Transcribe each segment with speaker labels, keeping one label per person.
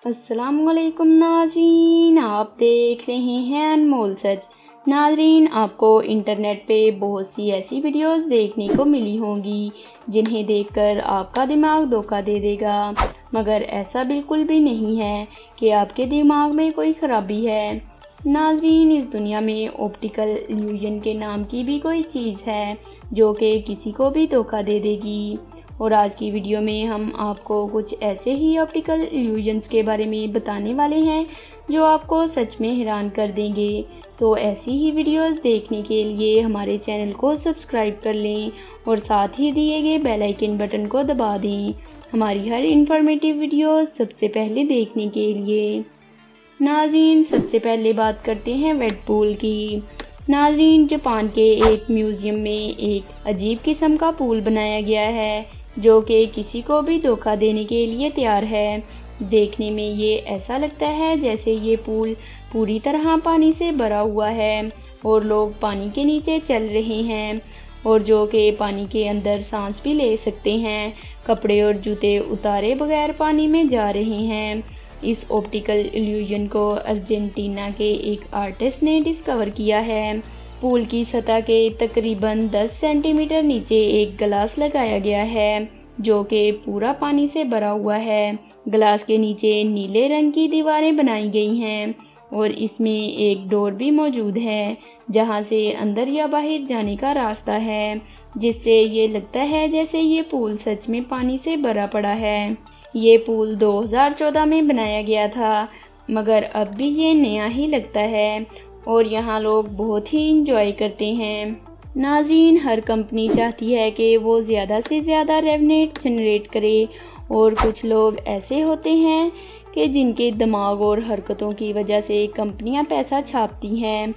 Speaker 1: अस्सलाम वालेकुम नाज़रीन, आप देख रहे हैं अनमोल सच। नाज़रीन, आपको इंटरनेट पे बहुत सी ऐसी वीडियोस देखने को मिली होंगी जिन्हें देखकर आपका दिमाग धोखा दे देगा, मगर ऐसा बिल्कुल भी नहीं है कि आपके दिमाग में कोई ख़राबी है। नाज़रीन, इस दुनिया में ऑप्टिकल इल्यूजन के नाम की भी कोई चीज़ है जो कि किसी को भी धोखा दे देगी। और आज की वीडियो में हम आपको कुछ ऐसे ही ऑप्टिकल इल्यूजन्स के बारे में बताने वाले हैं जो आपको सच में हैरान कर देंगे। तो ऐसी ही वीडियोस देखने के लिए हमारे चैनल को सब्सक्राइब कर लें और साथ ही दिए गए बेल आइकन बटन को दबा दें हमारी हर इंफॉर्मेटिव वीडियो सबसे पहले देखने के लिए। नाज़रीन, सबसे पहले बात करते हैं वेट पूल की। नाज़रीन, जापान के एक म्यूज़ियम में एक अजीब किस्म का पूल बनाया गया है जो कि किसी को भी धोखा देने के लिए तैयार है। देखने में ये ऐसा लगता है जैसे ये पूल पूरी तरह पानी से भरा हुआ है और लोग पानी के नीचे चल रहे हैं और जो कि पानी के अंदर सांस भी ले सकते हैं। कपड़े और जूते उतारे बगैर पानी में जा रहे हैं। इस ऑप्टिकल इल्यूजन को अर्जेंटीना के एक आर्टिस्ट ने डिस्कवर किया है। पूल की सतह के तकरीबन 10 सेंटीमीटर नीचे एक ग्लास लगाया गया है जो कि पूरा पानी से भरा हुआ है। ग्लास के नीचे नीले रंग की दीवारें बनाई गई हैं और इसमें एक डोर भी मौजूद है जहां से अंदर या बाहर जाने का रास्ता है, जिससे ये लगता है जैसे ये पूल सच में पानी से भरा पड़ा है। ये पूल 2014 में बनाया गया था, मगर अब भी ये नया ही लगता है और यहाँ लोग बहुत ही इंजॉय करते हैं। नाज़रीन, हर कंपनी चाहती है कि वो ज़्यादा से ज़्यादा रेवेन्यू जनरेट करे और कुछ लोग ऐसे होते हैं कि जिनके दिमाग और हरकतों की वजह से कंपनियां पैसा छापती हैं।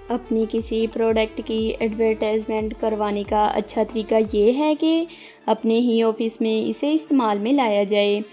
Speaker 1: अपनी किसी प्रोडक्ट की एडवर्टाइजमेंट करवाने का अच्छा तरीका ये है कि अपने ही ऑफिस में इसे इस्तेमाल में लाया जाए।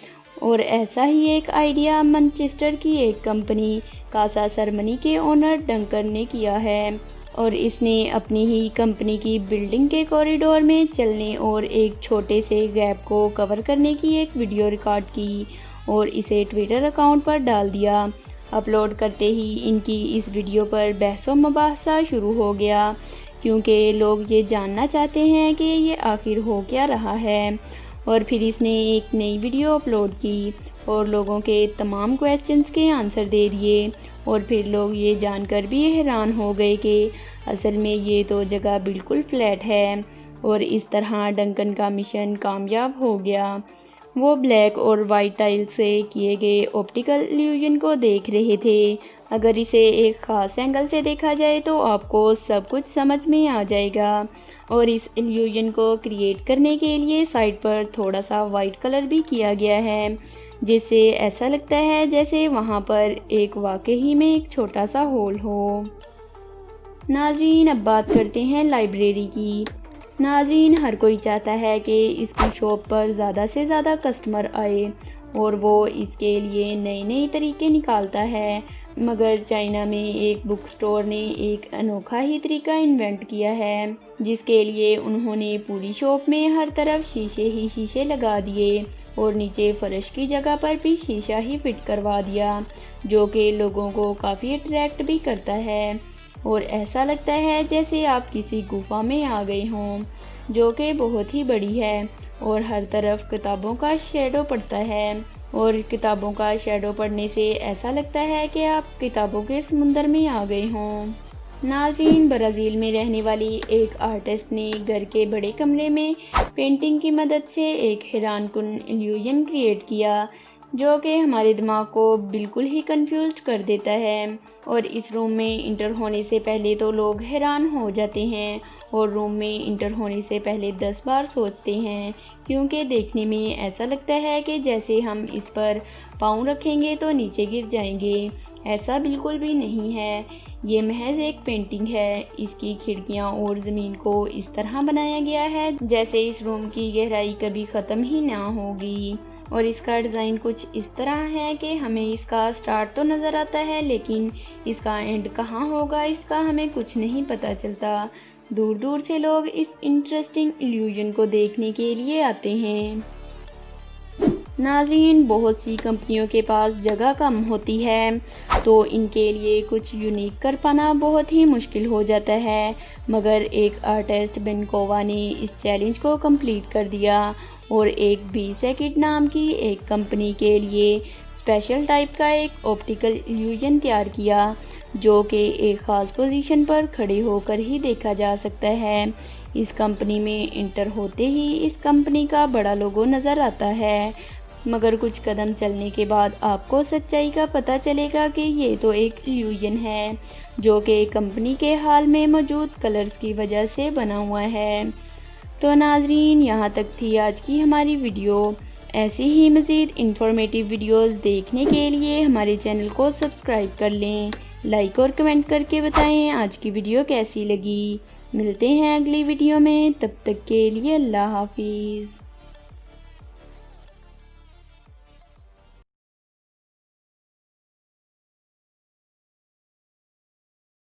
Speaker 1: और ऐसा ही एक आइडिया मैनचेस्टर की एक कंपनी कासा सरमनी के ओनर डंकन ने किया है और इसने अपनी ही कंपनी की बिल्डिंग के कॉरिडोर में चलने और एक छोटे से गैप को कवर करने की एक वीडियो रिकॉर्ड की और इसे ट्विटर अकाउंट पर डाल दिया। अपलोड करते ही इनकी इस वीडियो पर बहसो मुबाहसा शुरू हो गया क्योंकि लोग ये जानना चाहते हैं कि ये आखिर हो क्या रहा है। और फिर इसने एक नई वीडियो अपलोड की और लोगों के तमाम क्वेश्चंस के आंसर दे दिए और फिर लोग ये जानकर भी हैरान हो गए कि असल में ये तो जगह बिल्कुल फ्लैट है और इस तरह डंकन का मिशन कामयाब हो गया। वो ब्लैक और वाइट टाइल से किए गए ऑप्टिकल इल्यूजन को देख रहे थे। अगर इसे एक ख़ास एंगल से देखा जाए तो आपको सब कुछ समझ में आ जाएगा। और इस इल्यूजन को क्रिएट करने के लिए साइड पर थोड़ा सा वाइट कलर भी किया गया है, जिससे ऐसा लगता है जैसे वहाँ पर एक वाकई में एक छोटा सा होल हो। नाज़रीन, अब बात करते हैं लाइब्रेरी की। नाज़रीन, हर कोई चाहता है कि इसकी शॉप पर ज़्यादा से ज़्यादा कस्टमर आए और वो इसके लिए नए नए तरीके निकालता है, मगर चाइना में एक बुक स्टोर ने एक अनोखा ही तरीका इन्वेंट किया है जिसके लिए उन्होंने पूरी शॉप में हर तरफ शीशे ही शीशे लगा दिए और नीचे फर्श की जगह पर भी शीशा ही फिट करवा दिया, जो कि लोगों को काफ़ी अट्रैक्ट भी करता है और ऐसा लगता है जैसे आप किसी गुफा में आ गए हों, जो कि बहुत ही बड़ी है और हर तरफ किताबों का शैडो पड़ता है और किताबों का शैडो पड़ने से ऐसा लगता है कि आप किताबों के समुंदर में आ गए हों। नाज़रीन, ब्राज़ील में रहने वाली एक आर्टिस्ट ने घर के बड़े कमरे में पेंटिंग की मदद से एक हैरानकुन इल्यूजन क्रिएट किया जो कि हमारे दिमाग को बिल्कुल ही कंफ्यूज्ड कर देता है। और इस रूम में इंटर होने से पहले तो लोग हैरान हो जाते हैं और रूम में इंटर होने से पहले 10 बार सोचते हैं क्योंकि देखने में ऐसा लगता है कि जैसे हम इस पर पाँव रखेंगे तो नीचे गिर जाएंगे। ऐसा बिल्कुल भी नहीं है, ये महज एक पेंटिंग है। इसकी खिड़कियाँ और ज़मीन को इस तरह बनाया गया है जैसे इस रूम की गहराई कभी ख़त्म ही ना होगी और इसका डिज़ाइन कुछ इस तरह है कि हमें इसका स्टार्ट तो नज़र आता है लेकिन इसका एंड कहाँ होगा इसका हमें कुछ नहीं पता चलता। दूर दूर से लोग इस इंटरेस्टिंग इल्यूजन को देखने के लिए आते हैं। ناظرین، بہت سی کمپنیوں کے پاس جگہ کم ہوتی ہے تو ان کے لیے کچھ یونیک کر پانا بہت ہی مشکل ہو جاتا ہے، مگر ایک آرٹسٹ بینکووا نے اس چیلنج کو کمپلیٹ کر دیا اور ایک بھی سیکنڈ نام کی ایک کمپنی کے لیے اسپیشل ٹائپ کا ایک آپٹیکل ایلیوژن تیار کیا جو کہ ایک خاص پوزیشن پر کھڑے ہو کر ہی دیکھا جا سکتا ہے۔ اس کمپنی میں انٹر ہوتے ہی اس کمپنی کا بڑا لوگو نظر آتا ہے، مگر کچھ قدم چلنے کے بعد آپ کو سچائی کا پتہ چلے گا کہ یہ تو ایک ایلیوژن ہے جو کہ کمپنی کے حال میں موجود کلرز کی وجہ سے بنا ہوا ہے۔ تو ناظرین، یہاں تک تھی آج کی ہماری ویڈیو۔ ایسی ہی مزید انفارمیٹیو ویڈیوز دیکھنے کے لیے ہمارے چینل کو سبسکرائب کر لیں، لائک اور کمنٹ کر کے بتائیں آج کی ویڈیو کیسی لگی۔ ملتے ہیں اگلی ویڈیو میں، تب تک کے لیے اللہ حافظ۔